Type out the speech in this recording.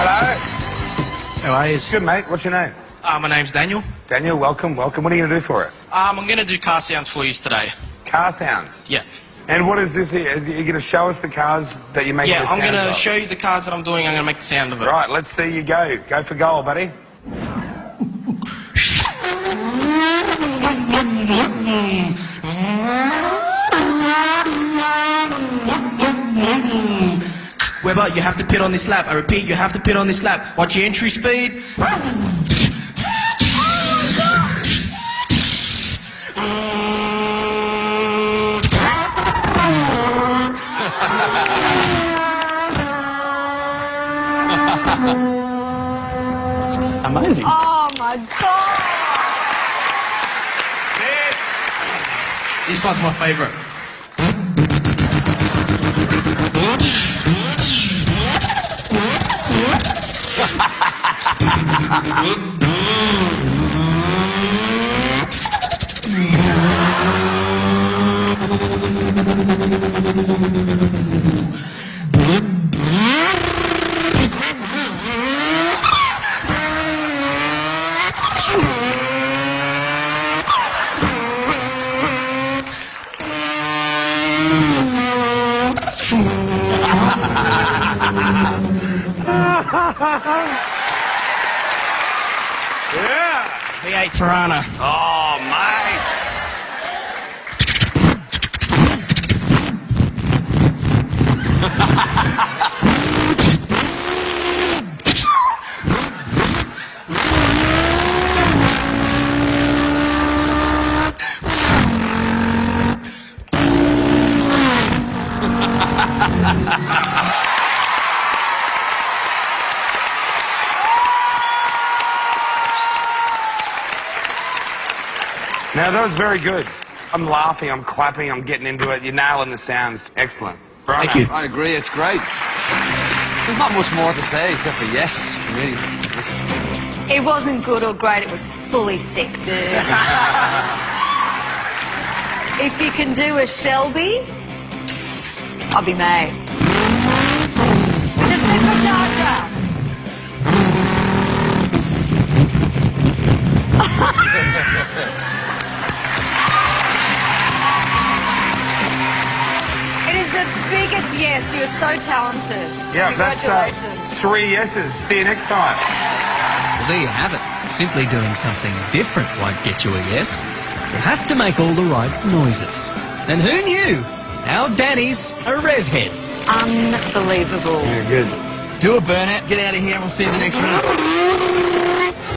Hello. How are you? Good, mate. What's your name? My name's Daniel. Daniel, welcome, welcome. What are you going to do for us? I'm going to do car sounds for you today. Car sounds? Yeah. And what is this here? Are you going to show us the cars that you're making the sounds of? Yeah, I'm going to show you the cars that I'm doing. I'm going to make the sound of it. Right, let's see you go. Go for goal, buddy. Webber, you have to pit on this lap. I repeat, you have to pit on this lap. Watch your entry speed. It's amazing. Oh my God! This one's my favourite. Yeah. V8 Tirana. Oh, mate. Now, that was very good. I'm laughing, I'm clapping, I'm getting into it. You're nailing the sounds. Excellent. Right. Thank you. I agree, it's great. There's not much more to say except for yes, really. It wasn't good or great, it was fully sick, dude. If you can do a Shelby, I'll be made. The supercharger! It is the biggest yes. You're so talented. Yeah, that's Congratulations. 3 yeses. See you next time. Well, there you have it. Simply doing something different won't get you a yes. You have to make all the right noises. And who knew? Our Danny's a rev head. Unbelievable. Yeah, good. Do a burnout, get out of here, and we'll see you in the next round.